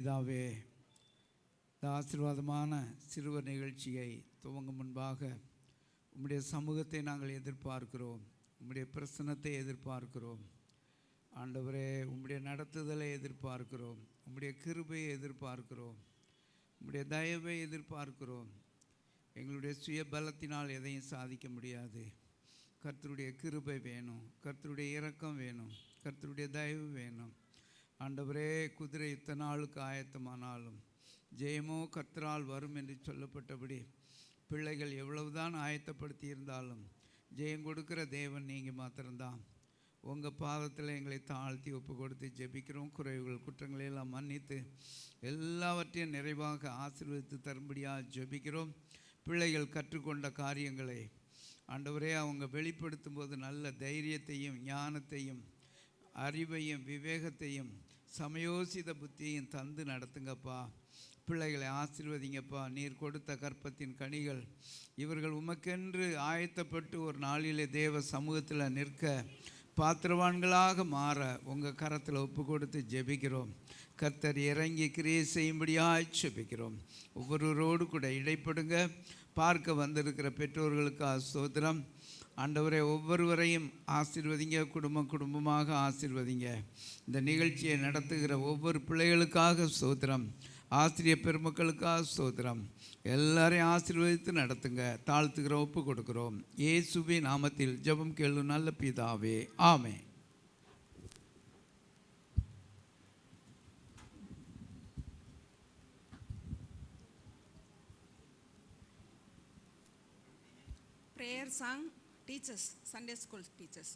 இதாவே இந்த ஆசீர்வாதமான சிறுவர் நிகழ்ச்சியை துவங்கும் முன்பாக உம்முடைய சமூகத்தை நாங்கள் எதிர்பார்க்கிறோம், உம்முடைய பிரசன்னத்தை எதிர்பார்க்கிறோம் ஆண்டவரே, உம்முடைய நடத்துதலை எதிர்பார்க்கிறோம், உம்முடைய கிருபையை எதிர்பார்க்கிறோம், உம்முடைய தயவை எதிர்பார்க்கிறோம். எங்களுடைய சுய பலத்தினால் எதையும் சாதிக்க முடியாது. கர்த்தருடைய கிருபை வேணும், கர்த்தருடைய இரக்கம் வேணும், கர்த்தருடைய தயவு வேணும் ஆண்டவரே. குதிரை இத்தனை நாளுக்கு ஆயத்தமானாலும் ஜெயமோ கர்த்தரால் வரும் என்று சொல்லப்பட்டபடி பிள்ளைகள் எவ்வளவுதான் ஆயத்தப்படுத்தி இருந்தாலும் ஜெயம் கொடுக்கிற தேவன் நீங்கள் மாத்திரம்தான். உங்கள் பாதத்தில் எங்களை தாழ்த்தி ஒப்பு கொடுத்து ஜெபிக்கிறோம். குறைவுகள் குற்றங்களை எல்லாம் மன்னித்து எல்லாவற்றையும் நிறைவாக ஆசீர்வதித்து தரும்படியாக ஜெபிக்கிறோம். பிள்ளைகள் கற்றுக்கொண்ட காரியங்களை ஆண்டவரே அவங்க வெளிப்படுத்தும் போது நல்ல தைரியத்தையும் ஞானத்தையும் அறிவையும் விவேகத்தையும் சமயோசித புத்தியையும் தந்து நடத்துங்கப்பா. பிள்ளைகளை ஆசீர்வதிங்கப்பா. நீர் கொடுத்த கற்பத்தின் கனிகள் இவர்கள் உமக்கென்று ஆயத்தப்பட்டு ஒரு நாளிலே தேவ சமூகத்தில் நிற்க பாத்திரவான்களாக மாற உங்கள் கரத்தில் ஒப்பு கொடுத்து ஜெபிக்கிறோம். கர்த்தர் இறங்கி கிரியை செய்யும்படியாக ஜெபிக்கிறோம். ஒவ்வொருவரோடு கூட இடைப்படுங்க. பார்க்க வந்திருக்கிற பெற்றோர்களுக்கு ஸ்தோத்திரம் ஆண்டவரே. ஒவ்வொருவரையும் ஆசீர்வதிங்க, குடும்பமாக ஆசீர்வதிங்க. இந்த நிகழ்ச்சியை நடத்துகிற ஒவ்வொரு பிள்ளைகளுக்காக ஸ்தோத்திரம், ஆசிரியர் பெருமக்களுக்காக ஸ்தோத்திரம். எல்லாரையும் ஆசீர்வதித்து நடத்துங்க. தாழ்த்துகிற ஒப்பு கொடுக்கிறோம். இயேசுவின் நாமத்தில் ஜெபம் கேளு நல்ல பிதாவே, ஆமென். Prayer song, teachers, Sunday school teachers.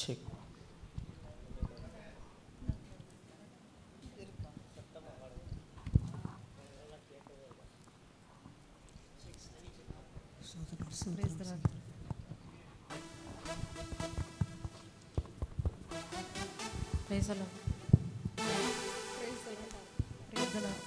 Check. Praise the Lord. Praise the Lord. Praise the Lord. Praise the Lord.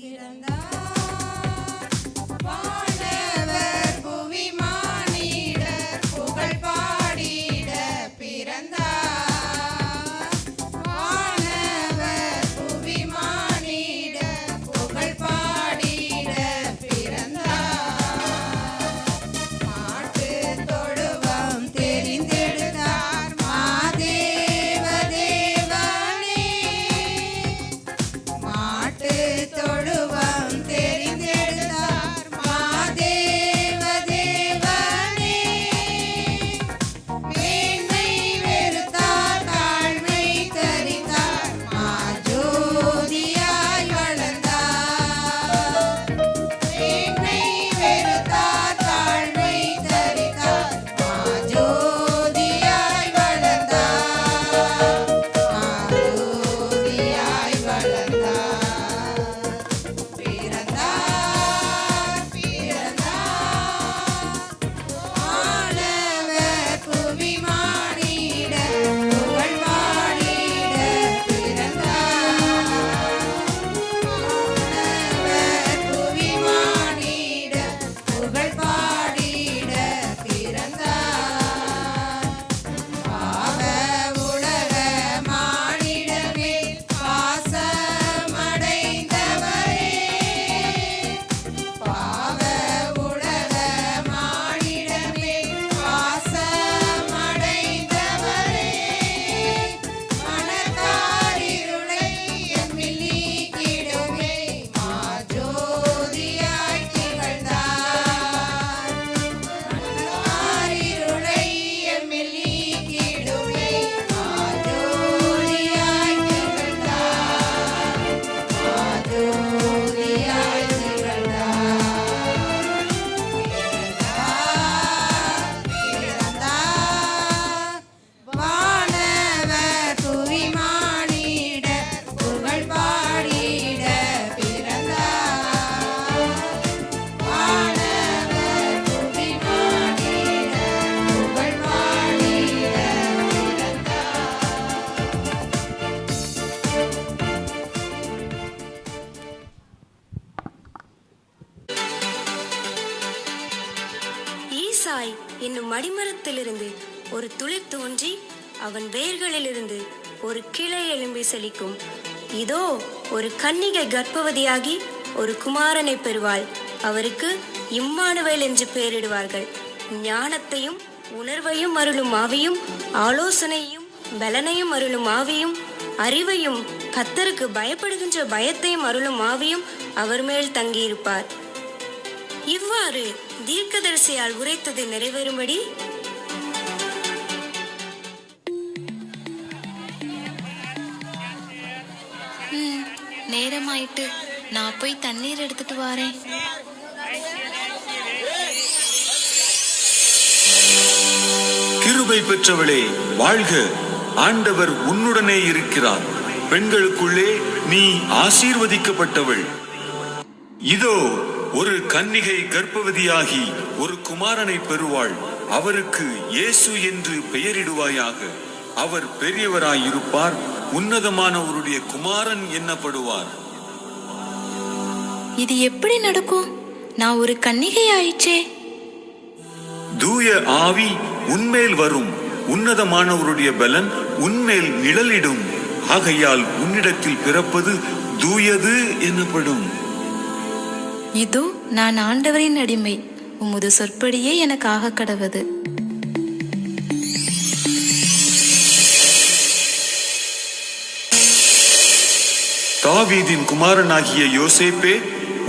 Piranha மண்ணிலிருந்து ஒரு துளிர் தோன்றி அவன் வேர்களிலிருந்து ஒரு கிளை எழும்பி செழிக்கும். இதோ ஒரு கன்னிகை கர்ப்பவதியாகி ஒரு குமாரனை பெறுவாள். அவருக்கு இம்மானுவேல் என்று பெயரிடுவார்கள். ஞானத்தையும் உணர்வையும் அருளும் ஆவியும், ஆலோசனையும் பலனையும் அருளும் ஆவியும், அறிவையும் கர்த்தருக்கு பயப்படுகின்ற பயத்தையும் அருளும் ஆவியும் அவர் மேல் தங்கியிருப்பார். இவ்வாறு தீர்க்கதரிசியால் உரைத்தது நிறைவேறும்படி நேரமாயிட்டு, நான் போய் தண்ணீர் எடுத்துட்டு வரேன். கிருபை பெற்றவளே வாழ்க, ஆண்டவர் உன்னுடனே இருக்கிறார். பெண்களுக்குள்ளே நீ ஆசீர்வதிக்கப்பட்டவள். இதோ ஒரு கன்னிகை கர்ப்பவதியாகி ஒரு குமாரனை பெறுவாள். அவருக்கு இயேசு என்று பெயரிடுவாயாக. அவர் பெரியவராயிருப்பார், உன்னதமானவருடைய குமாரன் என்னப்படுவார். இது எப்படி நடக்கும்? நான் ஒரு கன்னிகை ஆயிற்றே. தூய ஆவி உன்மேல் வரும், உன்னதமானவருடைய பலன் உன்மேல் நிழலிடும். ஆகையால் உன்னிடத்தில் பிறப்பது தூயது எனப்படும். இதோ நான் ஆண்டவரின் அடிமை, உமது சொற்படியே எனக்கு ஆக கடவது. தாவீதின் குமாரனாகிய யோசேப்பே,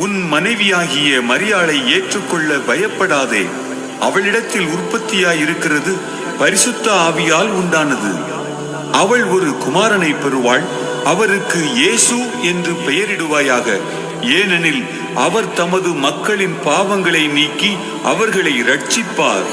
உன் மனைவியாகிய மரியாளை ஏற்றுக்கொள்ள பயப்படாதே. அவளிடத்தில் உற்பத்தியாயிருக்கிறது பரிசுத்த ஆவியால் உண்டானது. அவள் ஒரு குமாரனை பெறுவாள். அவருக்கு இயேசு என்று பெயரிடுவாயாக. ஏனெனில் அவர் தமது மக்களின் பாவங்களை நீக்கி அவர்களை இரட்சிப்பார்.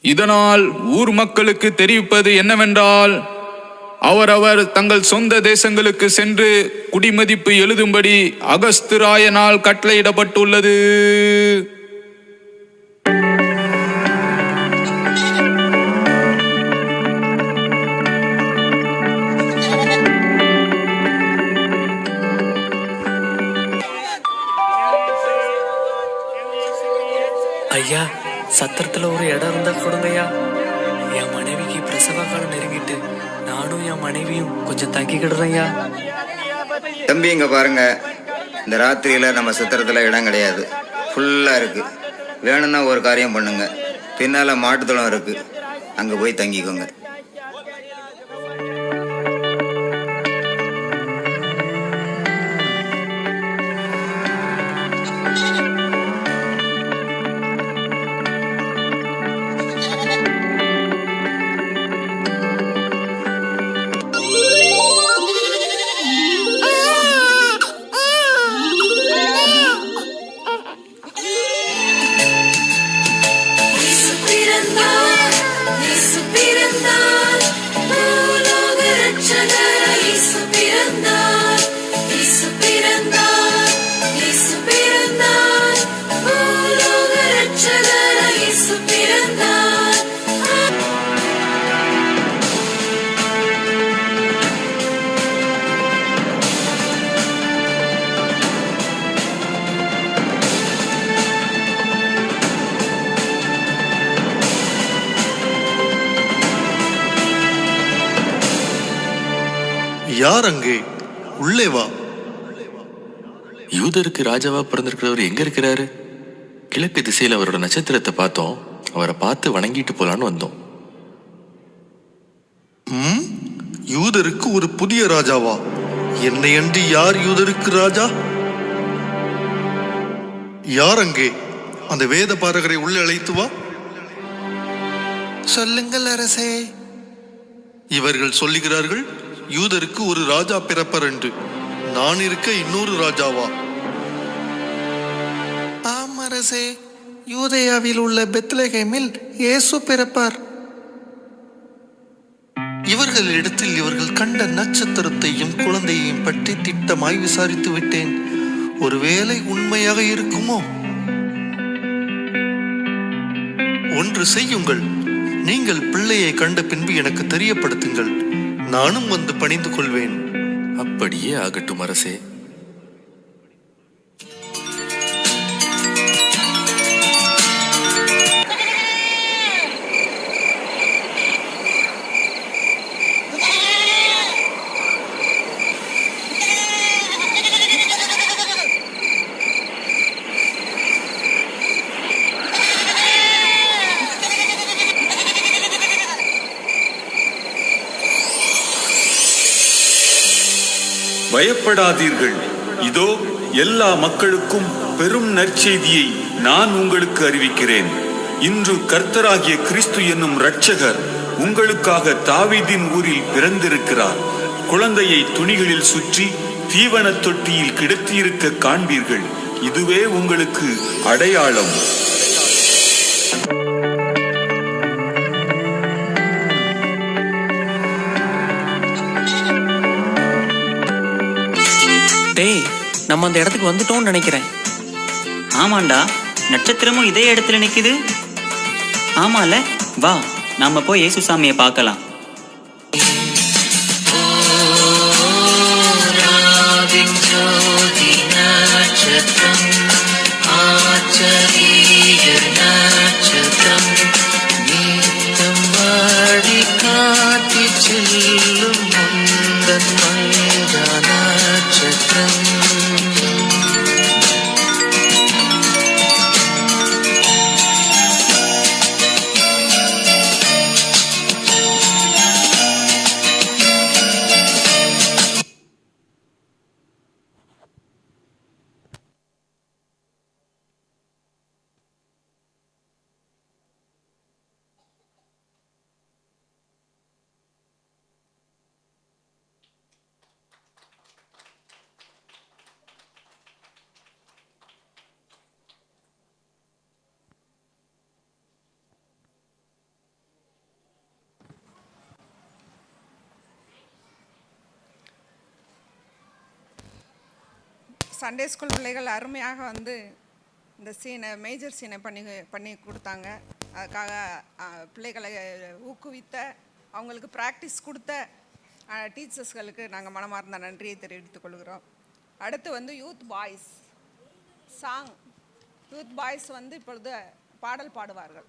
இதனால் ஊர் மக்களுக்கு தெரிவிப்பது என்னவென்றால், அவரவர் தங்கள் சொந்த தேசங்களுக்கு சென்று குடிமதிப்பு எழுதும்படி அகஸ்திராயனால் கட்டளையிடப்பட்டுள்ளது. ஐயா, சத்திரத்துல ஒரு இடம் இருந்தா கொடுங்கய்யா. என் மனைவிக்கு பிரசவ காலம் நெருங்கிட்டு நானும் என் மனைவியும் கொஞ்சம் தங்கிக்கிடுறேன்யா. தம்பி, இங்க பாருங்க, இந்த ராத்திரியில நம்ம சத்திரத்துல இடம் கிடையாது, ஃபுல்லா இருக்கு. வேணும்னா ஒரு காரியம் பண்ணுங்க, பின்னால மாட்டுத்தளம் இருக்கு, அங்க போய் தங்கிக்கோங்க. யார் அங்கே? உள்ளே வா. யூதருக்கு ராஜாவா பிறந்திருக்கிறவர் எங்க இருக்கிறாரு? கிழக்கு திசையில் அவரோட நட்சத்திரத்தை பார்த்தோம். அவரை பார்த்து வணங்கிட்டு போலான்னு வந்தோம். யூதருக்கு ஒரு புதிய ராஜாவா? என்னை அன்றி யார் யூதருக்கு ராஜா? யார் அங்கே? அந்த வேத பாரகரை உள்ளே அழைத்து வா. சொல்லுங்கள் அரசே. இவர்கள் சொல்லுகிறார்கள், யூதருக்கு ஒரு ராஜா பிறப்பர் என்று. நான் இருக்க இன்னொரு ராஜாவா? ஆம் அரசே, யூதேயாவில் உள்ள பெத்லகேமில் இயேசு பிறப்பார். இவர்களிடத்தில் இவர்கள் கண்ட நட்சத்திரத்தையும் குழந்தையையும் பற்றி திட்டமாய் விசாரித்து விட்டேன். ஒருவேளை உண்மையாக இருக்குமோ? ஒன்று செய்யுங்கள், நீங்கள் பிள்ளையை கண்ட பின்பு எனக்கு தெரியப்படுத்துங்கள், நானும் வந்து பணிந்து கொள்வேன். அப்படியே ஆகட்டும் அரசே. பயப்படாதீர்கள், இதோ எல்லா மக்களுக்கும் பெரும் நற்செய்தியை நான் உங்களுக்கு அறிவிக்கிறேன். இன்று கர்த்தராகிய கிறிஸ்து என்னும் இரட்சகர் உங்களுக்காக தாவீதின் ஊரில் பிறந்திருக்கிறார். குழந்தையை துணிகளில் சுற்றி தீவனத் தொட்டியில் கிடத்தியிருக்க காண்பீர்கள். இதுவே உங்களுக்கு அடையாளம். டேய், நம்ம அந்த இடத்துக்கு வந்துட்டோம்னு நினைக்கிறேன். ஆமாண்டா, நட்சத்திரமும் இதே இடத்துல நிக்குது. ஆமால, வா நாம போய் இயேசுசாமியை பார்க்கலாம். சண்டே ஸ்கூல் பிள்ளைகள் அருமையாக வந்து இந்த மேஜர் சீனை பண்ணி கொடுத்தாங்க. அதுக்காக பிள்ளைகளை ஊக்குவித்த, அவங்களுக்கு ப்ராக்டிஸ் கொடுத்த டீச்சர்ஸ்களுக்கு நாங்கள் மனமார்ந்த நன்றியை தெரிவித்துக் கொள்கிறோம். அடுத்து வந்து யூத் பாய்ஸ் வந்து இப்பொழுது பாடல் பாடுவார்கள்.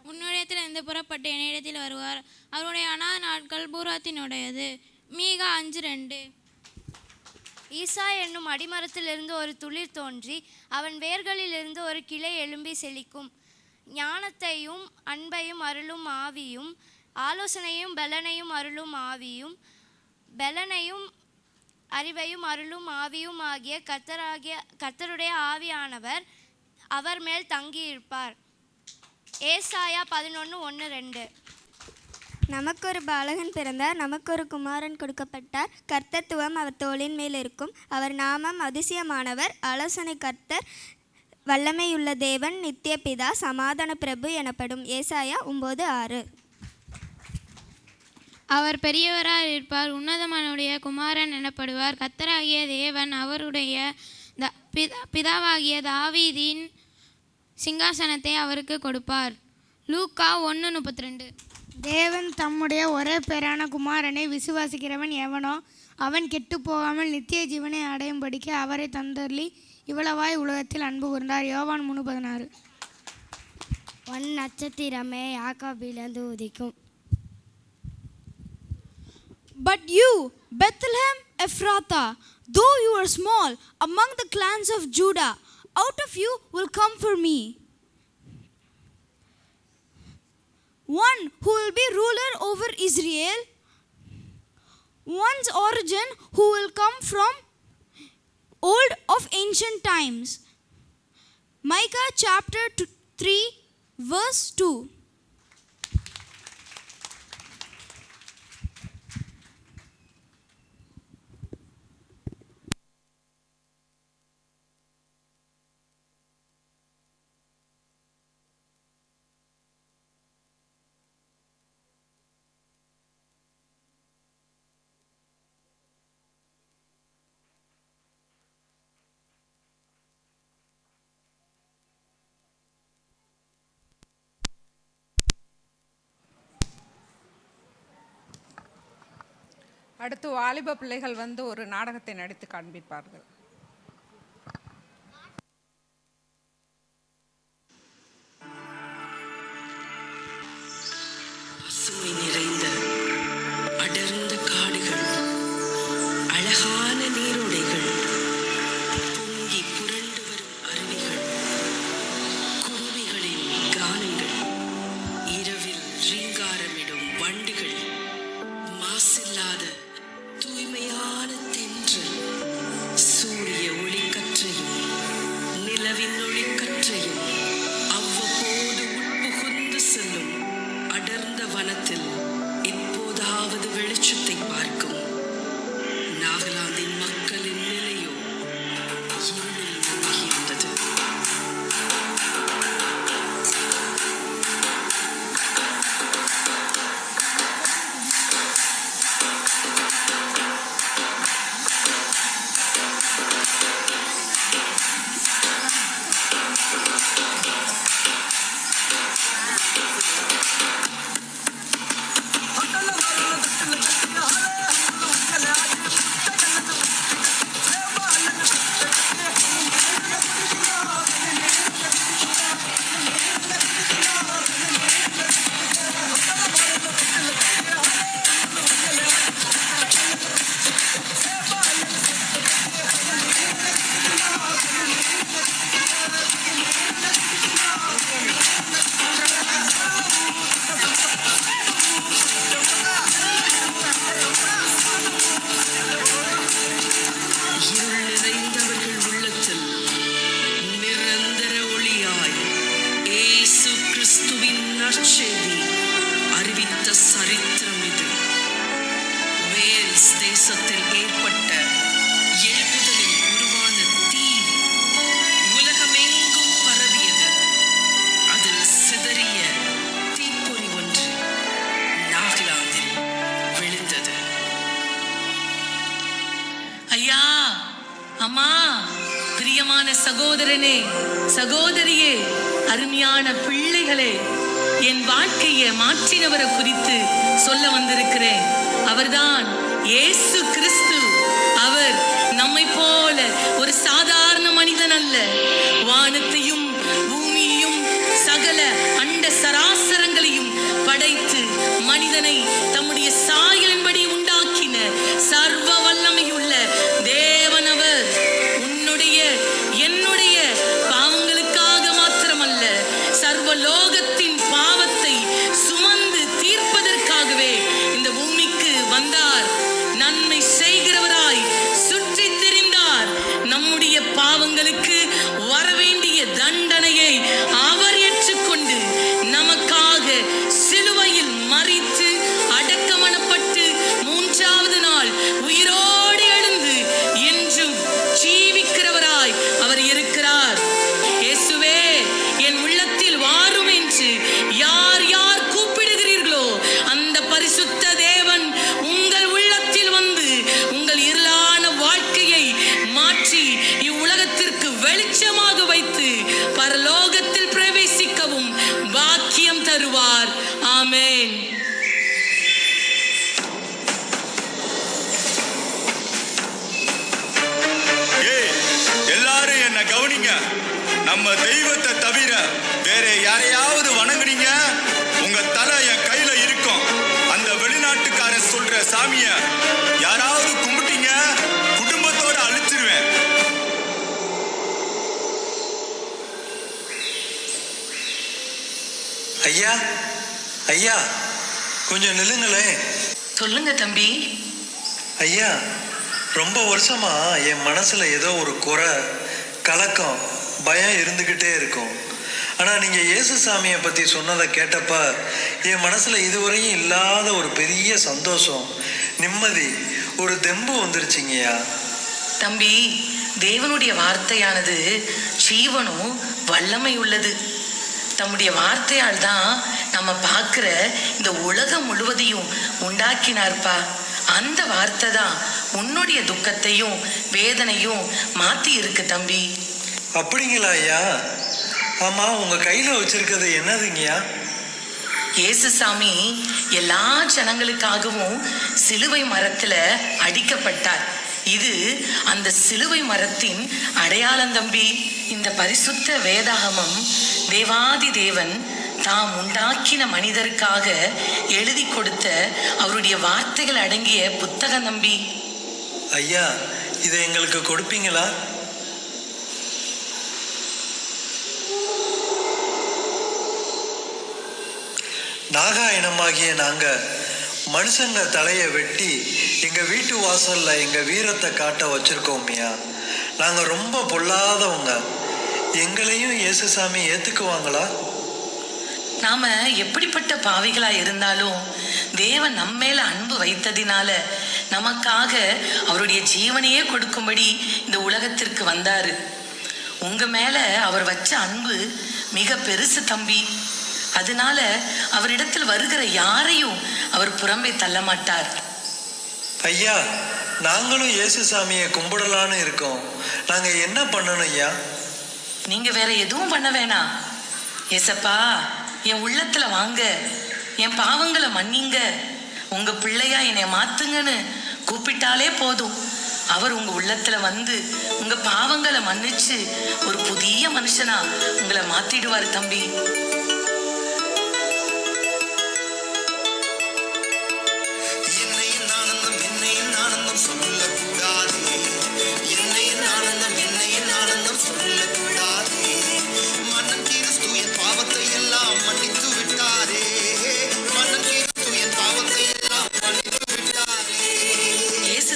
உன்னுடையத்திலிருந்து புறப்பட்டு என்னிடத்தில் வருவார். அவருடைய அநாத நாட்கள் பூராத்தினுடையது. மீகா 5:2. ஈசா என்னும் அடிமரத்திலிருந்து ஒரு துளிர் தோன்றி அவன் வேர்களிலிருந்து ஒரு கிளை எழும்பி செழிக்கும். ஞானத்தையும் அன்பையும் அருளும் ஆவியும், ஆலோசனையும் பெலனையும் அருளும் ஆவியும், பெலனையும் அறிவையும் அருளும் ஆவியும் ஆகிய கர்த்தருடைய ஆவியானவர் அவர் மேல் தங்கியிருப்பார். ஏசாயா 11:1-2. நமக்கொரு பாலகன் பிறந்தார், நமக்கொரு குமாரன் கொடுக்கப்பட்டார். கர்த்தத்துவம் அவர் தோளின் மேல் இருக்கும். அவர் நாமம் அதிசயமானவர், ஆலோசனை கர்த்தர், வல்லமையுள்ள தேவன், நித்திய பிதா, சமாதான பிரபு எனப்படும். ஏசாயா 9:6. அவர் பெரியவராய் இருப்பார், உன்னதமானுடைய குமாரன் எனப்படுவார். கர்த்தராகிய தேவன் அவருடைய பிதாவாகிய தாவீதின் சிங்காசனத்தை அவருக்கு கொடுப்பார். லூக்கா 1:32. தேவன் தம்முடைய ஒரே பேரான குமாரனை விசுவாசிக்கிறவன் எவனோ அவன் கெட்டு போகாமல் நித்திய ஜீவனை அடையும்படிக்கு அவரை தந்தருளி இவ்வளவாய் உலகத்தில் அன்பு கூர்ந்தார். யோவான் 3:16. நட்சத்திரமே யாக்கோபிலிருந்து உதிக்கும். But you, Bethlehem Ephrathah, though you are small among the clans of Judah, out of you will come for me one who will be ruler over Israel, one's origin who will come from old of ancient times. Micah chapter 3 verse 2. அடுத்து வாலிப பிள்ளைகள் வந்து ஒரு நாடகத்தை நடித்து காண்பிப்பார்கள். பசுமை நிறைந்த அடர்ந்த காடுகள், அழகான நீரோடைகள், பொங்கி புரண்டு வரும் அருவிகள், குருவிகளின் கானங்கள், இரவில் ரீங்காரமிடும் வண்டுகள், மாசில்லாத தூய்மையான தென்றல், சூரிய ஒளிக்கற்றையும் நிலவின் ஒளிக்கற்றையும் அவ்வப்போது உட்புகுந்து செல்லும் அடர்ந்த வனத்தில் இப்போதாவது வெளிச்சத்தை பார்க்கும். நாகாலாந்தின் மக்களின் நிலையோ இருளில் மூழ்கியிருந்தது. சகோதரனே, சகோதரியே, அருமையான பிள்ளைகளே, என் வாழ்க்கையை மாற்றினவரை குறித்து சொல்ல வந்திருக்கிறேன். அவர்தான் இயேசு கிறிஸ்து. அவர் நம்மை போல ஒரு சாதாரண மனிதன் அல்ல. வானத்தையும் பூமியையும் சகல அண்ட சராசர கவனிங்க, நம்ம தெய்வத்தை தவிர வேற யாரையாவது வணங்குனீங்க, உங்க தலை என் கையில இருக்கும். அந்த வெளிநாட்டுக்காரன் சொல்ற சாமிய யாராவது கும்பிட்டீங்க, குடும்பத்தோட அழிச்சிருவேன். ஐயா ஐயா, கொஞ்சம் நில்லுங்களேன். சொல்லுங்க தம்பி. ஐயா, ரொம்ப வருஷமா என் மனசுல ஏதோ ஒரு குறை, கலக்கம், பயம் இருந்துகிட்டே இருக்கும். ஆனா நீங்க இயேசு சாமியை பத்தி சொன்னதை கேட்டப்ப என் மனசுல இதுவரையும் இல்லாத ஒரு பெரிய சந்தோஷம், நிம்மதி, ஒரு தெம்பு வந்துருச்சுங்கய்யா. தம்பி, தேவனுடைய வார்த்தையானது ஜீவனும் வல்லமை உள்ளது. தம்முடைய வார்த்தையால் தான் நம்ம பார்க்குற இந்த உலகம் முழுவதையும் உண்டாக்கினார்ப்பா. அந்த வார்த்தை தான் உன்னுடைய துக்கத்தையும் வேதனையும் மாற்றி இருக்கு தம்பி. அப்படிங்களா ஐயா? ஆமா, உங்க கையில வச்சிருக்கிறது என்னதுங்கய்யா? இயேசுசாமி எல்லா ஜனங்களுக்காகவும் சிலுவை மரத்துல அடிக்கப்பட்டார். இது அந்த சிலுவை மரத்தின் அடையாளம் தம்பி. இந்த பரிசுத்த வேதாகமம் தேவாதி தேவன் தாம் உண்டாக்கின மனிதருக்காக எழுதி கொடுத்த அவருடைய வார்த்தைகள் அடங்கிய புத்தகம் தம்பி. ஐயா, இதை எங்களுக்கு கொடுப்பீங்களா? நாகாயணமாகிய நாங்க மனுஷங்க தலையை வெட்டி எங்க வீட்டு வாசல்ல எங்க வீரத்தை காட்ட வச்சிருக்கோம்யா. நாங்க ரொம்ப பொல்லாதவங்க. எங்களையும் இயேசுசாமி ஏத்துக்குவாங்களா? நாம எப்படிப்பட்ட பாவிகளா இருந்தாலும் தேவன் நம்ம மேல அன்பு வைத்ததினால நமக்காக அவருடைய ஜீவனையே கொடுக்கும்படி இந்த உலகத்திற்கு வந்தாரு. உங்க மேல அவர் வச்ச அன்பு மிக பெருசு தம்பி. அதனால அவரிடத்தில் வருகிற யாரையும் அவர் புறம்பே தள்ள மாட்டார். ஐயா, நாங்களும் இயேசுசாமியை கும்பிடலான்னு இருக்கோம். நாங்க என்ன பண்ணணும் ஐயா? நீங்க வேற எதுவும் பண்ண வேணாம். ஏசப்பா, என் உள்ளத்துல வாங்க, என் பாவங்களை மன்னிங்க, உங்க பிள்ளையா என்னை மாத்துங்கன்னு கூப்பிட்டாலே போதும். அவர் உங்க உள்ளத்துல வந்து உங்க பாவங்களை மன்னிச்சு ஒரு புதிய மனுஷனா உங்களை மாத்திடுவாரு தம்பி.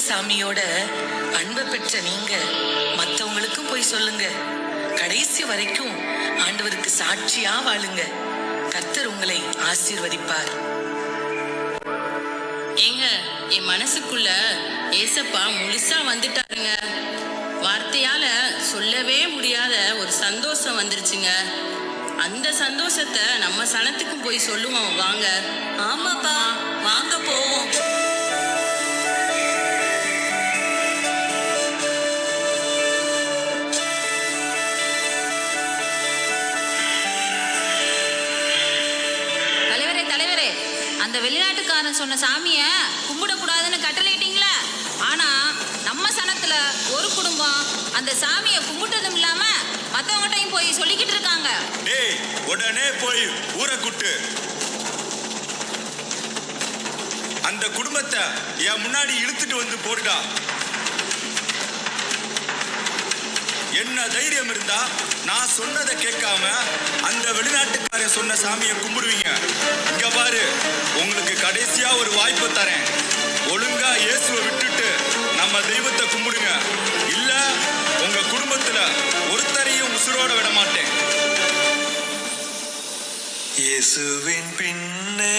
சாமியோட அன்பை பெற்ற நீங்க மற்றவங்களுக்கும் போய் சொல்லுங்க. கடைசி வரைக்கும் ஆண்டவருக்கு சாட்சியா வாழுங்க. கர்த்தர் உங்களை ஆசீர்வதிப்பார். ஏங்க, என் மனசுக்குள்ள ஏசப்பா முழுசா வந்துட்டாருங்க. வார்த்தையால சொல்லவே முடியாத ஒரு சந்தோஷம் வந்துருச்சுங்க. அந்த சந்தோஷத்தை நம்ம சனத்துக்கும் போய் சொல்லுவோம் வாங்க. ஆமாப்பா, வாங்க போவோம். தலைவரே, அந்த வெளிநாட்டுக்காரன் சொன்ன சாமிய கும்பிடக்கூடாதுன்னு கட்டளையிட்டீங்களா? ஆனா நம்ம சனத்துல ஒரு குடும்பம் அந்த சாமியை கும்பிட்டதும் இல்லாம மத்தவங்ககிட்டையும் போய் சொல்லிக்கிட்டு இருக்காங்க. டேய், உடனே போய் ஊரை கூட்டு. அந்த குடும்பத்தை என் முன்னாடி இழுத்துட்டு வந்து போடுடா. என்ன தைரியம் இருந்தா நான் சொன்னதை கேட்காம அந்த வெளிநாட்டுக்காரன் சொன்ன சாமியை கும்பிடுவீங்க? இங்க பாரு, உங்களுக்கு கடைசியா ஒரு வாய்ப்பு தரேன். ஒழுங்கா இயேசுவை விட்டுட்டு நம்ம தெய்வத்தை கும்பிடுங்க. இல்ல உங்க குடும்பத்துல ஒருத்தரையும் உசுரோட விட மாட்டேன். இயேசுவின் பின்னே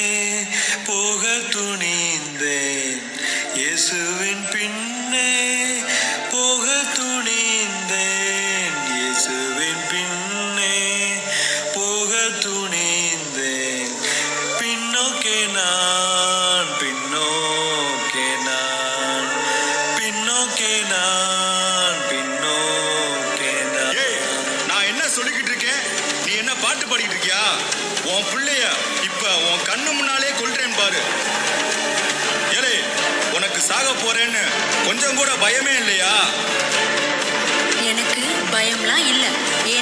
போக துணிந்தேன், இயேசுவின் பின்னே போக துணிந்தேன், இயேசுவின் பின்னே போக துணிந்தேன். பின்னோக்கே நான், பின்னோக்கே நான், பின்னோக்கே நான், பின்னோக்கே நான். நான் என்ன சொல்லிக்கிட்டு இருக்கேன், நீ என்ன பாட்டு பாடிக்கிட்டு இருக்கியா? உன் பிள்ளைய இப்ப உன் கண்ணு முன்னாலே கொல்றேன் பாரு. ஏலே, உனக்கு சாக போறேன்னு கொஞ்சம் கூட பயமே இல்லையா? எனக்கு பயம்லாம்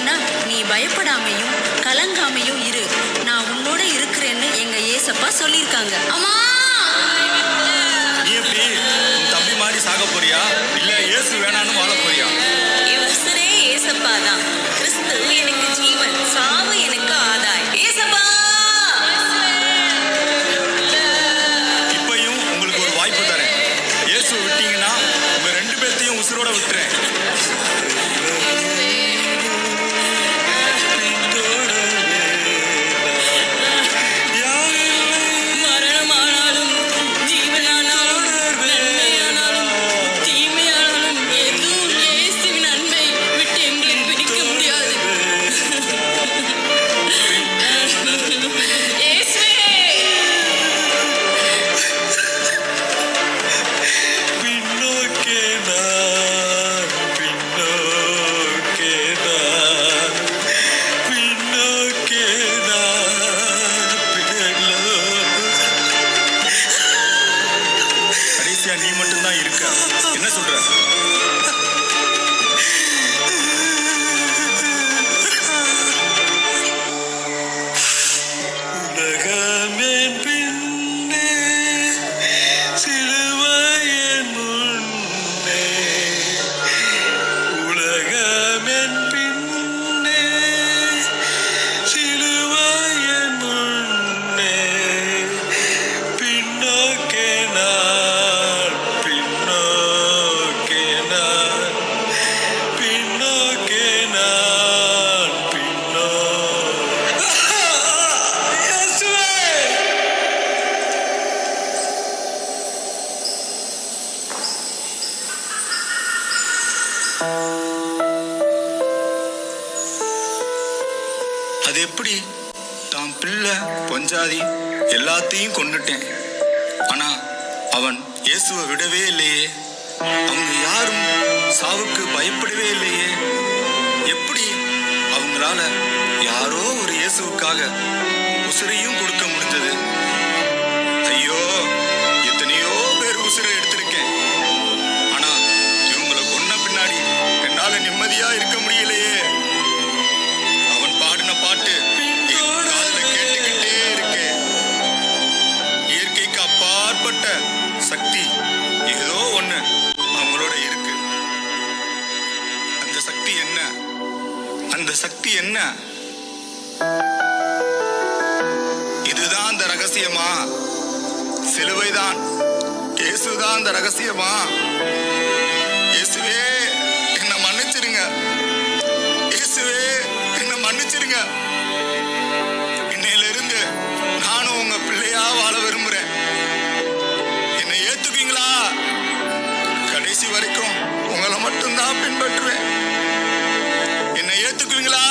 அப்படின்னா நீ பயப்படாமையும் கலங்காமையும் இரு, நான் உன்னோட இருக்கிறேன்னு எங்க ஏசப்பா சொல்லியிருக்காங்க. அம்மா, நீ எப்படி உன் தம்பி மாதிரி சாக போறியா இல்ல இயேசு வேணான்னு வாழ போறியா? என் உசுரே ஏசப்பா தான். கிறிஸ்து எனக்கு ஜீவன், சாவு எனக்கு ஆதாயம். ஏசப்பா, இப்பயும் உங்களுக்கு ஒரு வாய்ப்பு தரேன். இயேசுவை விட்டீங்கன்னா உங்க 2 பேர்த்தையும் உசுரோட விட்டுறேன். மரணமானாலும் ஜீவனானாலும் நன்மையானாலும் தீமையானாலும் எதுவும் இயேசுவின் அன்பை விட்டு எங்களை பிரிக்க முடியாது. இயேசுவே, பின்னோக்கே நான், பின்னோக்கே நான், பின்னோக்கே நான், கடைசியா நீ மட்டும்தான் இருக்க. என்ன சொல்ற? உலகமேன் பின்னே, சிலுவையின் முன்னே, உலகமேன் பின்னே, சிலுவையின் முன்னே, பின்னோக்கே நான், பின்னோக்கே நான், பின்னோக்கே நான், இயேசுவே! அது எப்படி? தான் பிள்ளை பொஞ்சாதி எல்லாத்தையும் கொன்னுட்டேன். ஆனா அவன் இயேசுவை விடவே இல்லையே. அவங்க யாரும் சாவுக்கு பயப்படவே இல்லையே. எப்படி அவங்களால யாரோ ஒரு இயேசுவுக்காக உசிரையும் கொடுக்க முடிஞ்சது? ஐயோ, எத்தனையோ பேர் உசிரை எடுத்திருக்கேன். ஆனா இவங்களை கொன்ன பின்னாடி என்னால நிம்மதியா இருக்க முடியலையே. அவன் பாடின பாட்டு என் காதுல கேட்டுக்கிட்டே இருக்கு. இயற்கைக்கு அப்பாற்பட்ட சக்தி ஏதோ ஒண்ணு அவங்களோட இருக்கு. அந்த சக்தி என்ன? அந்த சக்தி என்ன? இதுதான் அந்த ரகசியமா? சிலுவைதான், இயேசுதான் அந்த ரகசியமா? இயேசுவே, என்னை மன்னிச்சிருங்க. இயேசுவே, என்னை மன்னிச்சிருங்க. இன்னையில இருந்து நானும் உங்க பிள்ளையா வாழ விரும்புறேன். என்னை ஏத்துக்குவீங்களா? கடைசி வரைக்கும் உங்களை மட்டும்தான் பின்பற்றுவேன். என்னை ஏத்துக்குவீங்களா?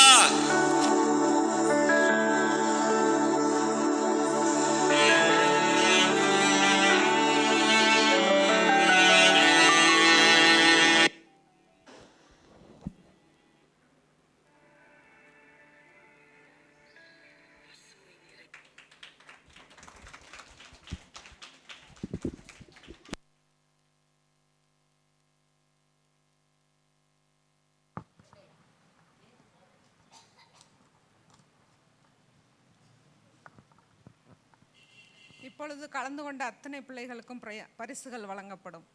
இப்பொழுது கலந்து கொண்ட அத்தனை பிள்ளைகளுக்கும் பரிசுகள் வழங்கப்படும்.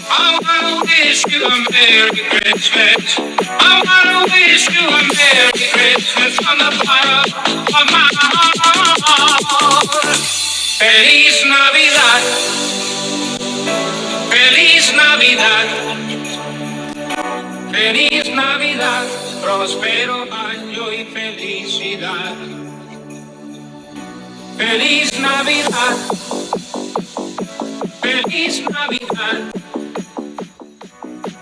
I wanna wish you a Merry Christmas. I wanna wish you a Merry Christmas from the bottom of my heart. Feliz Navidad. Feliz Navidad. Feliz Navidad. Próspero año y felicidad. Feliz Navidad. Feliz Navidad.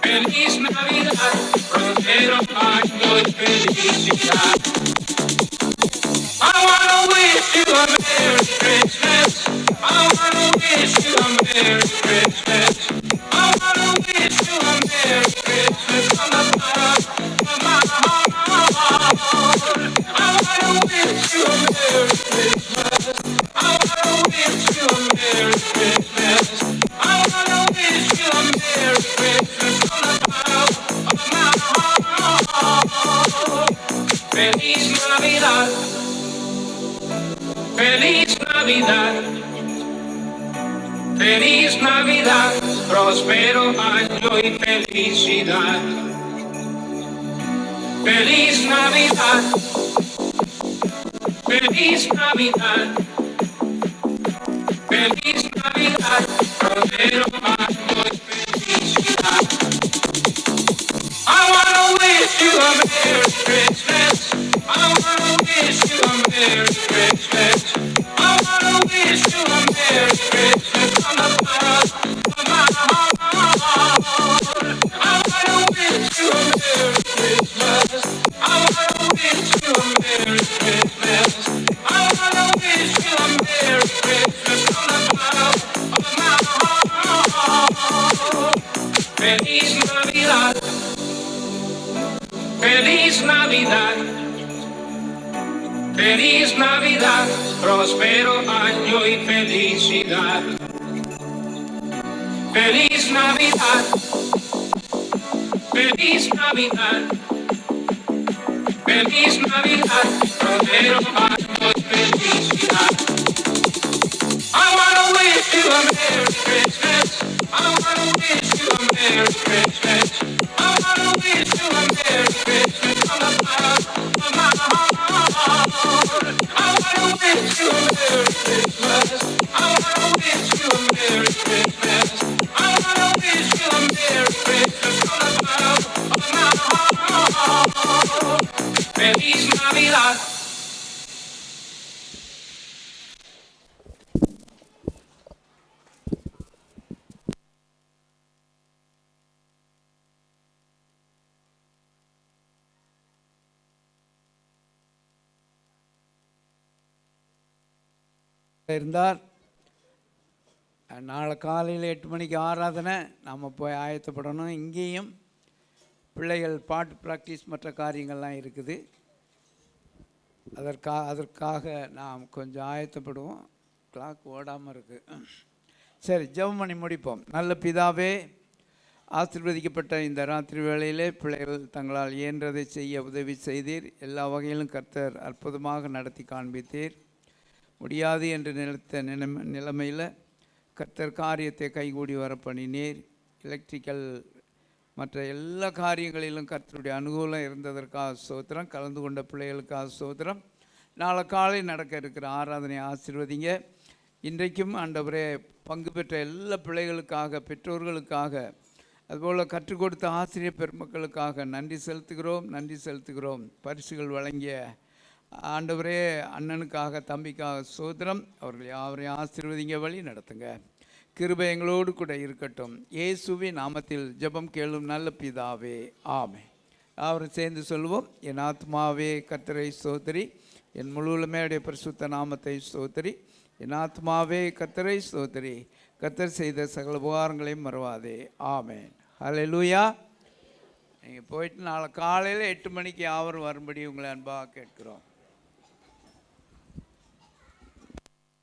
Feliz Navidad, próspero año y felicidad. I wanna wish you a Merry Christmas. I wanna wish you a Merry Christmas. I wanna wish you a Merry Christmas from the Navidad. Feliz Navidad, próspero año y felicidad. Feliz Navidad, feliz Navidad, feliz Navidad, próspero año y felicidad. I wanna wish you a Merry Christmas. I wanna wish you a Merry Christmas. I wanna wish you a Merry Christmas from the bottom of my heart. I wanna wish you a Merry Christmas. I wanna wish you a Merry Christmas. I wanna wish you a Merry Christmas from the bottom of my heart. Feliz Navidad. Feliz Navidad, feliz Navidad, próspero año y felicidad. Feliz Navidad, feliz Navidad, feliz Navidad, próspero año y felicidad. I wanna wish you a Merry Christmas. I wanna wish you a Merry Christmas. I wanna wish you a Merry Christmas from the bottom of my heart. I wanna wish you a Merry Christmas. I wanna wish you a Merry Christmas. I wanna wish you a Merry Christmas from the bottom of my heart. Feliz Navidad. இருந்தார். நாளை காலையில் 8 மணிக்கு ஆராதனை, நம்ம போய் ஆயத்தப்படணும். இங்கேயும் பிள்ளைகள் பாட்டு ப்ராக்டிஸ் மற்ற காரியங்கள்லாம் இருக்குது. அதற்காக நாம் கொஞ்சம் ஆயத்தப்படுவோம். கிளாக் ஓடாமல் இருக்குது. சரி, ஜெபம் பண்ணி முடிப்போம். நல்ல பிதாவே, ஆசீர்வதிக்கப்பட்ட இந்த ராத்திரி வேளையிலே பிள்ளைகள் தங்களால் இயன்றதை செய்ய உதவி செய்தீர். எல்லா வகையிலும் கர்த்தர் அற்புதமாக நடத்தி காண்பித்தீர். முடியாது என்று நினைத்த நிலைமையில் கர்த்தர் காரியத்தை கைகூடி வர பண்ணினீர். எலக்ட்ரிக்கல் மற்ற எல்லா காரியங்களிலும் கர்த்தருடைய அனுகூலம் இருந்ததற்காக ஸ்தோத்திரம். கலந்து கொண்ட பிள்ளைகளுக்காக ஸ்தோத்திரம். நாளை காலை நடக்க இருக்கிற ஆராதனை ஆசீர்வதிங்க. இன்றைக்கும் ஆண்டவரே பங்கு பெற்ற எல்லா பிள்ளைகளுக்காக, பெற்றோர்களுக்காக, அதுபோல் கற்றுக் கொடுத்த ஆசிரியர் பெருமக்களுக்காக நன்றி செலுத்துகிறோம். பரிசுகள் வழங்கிய ஆண்டவரே அண்ணனுக்காக, தம்பிக்காக ஸ்தோத்திரம். அவர்கள் யாவரையும் ஆசீர்வதிங்க, வழி நடத்துங்க. கிருபை எங்களோடு கூட இருக்கட்டும். இயேசுவின் நாமத்தில் ஜெபம் கேளும் நல்ல பிதாவே, ஆமென். அவரும் சேர்ந்து சொல்லுவோம். என் ஆத்மாவே கர்த்தரை ஸ்தோத்திரி, என் முழுவலுமே உடைய பரிசுத்த நாமத்தை ஸ்தோத்திரி. என் ஆத்மாவே கர்த்தரை ஸ்தோத்திரி, கர்த்தர் செய்த சகல உபகாரங்களையும் மறவாதே. ஆமென். ஹல்லேலூயா. நீங்கள் போயிட்டு நாளை காலையில் 8 மணிக்கு யாவரும் வரும்படி உங்களை அன்பாக கேட்கிறோம்.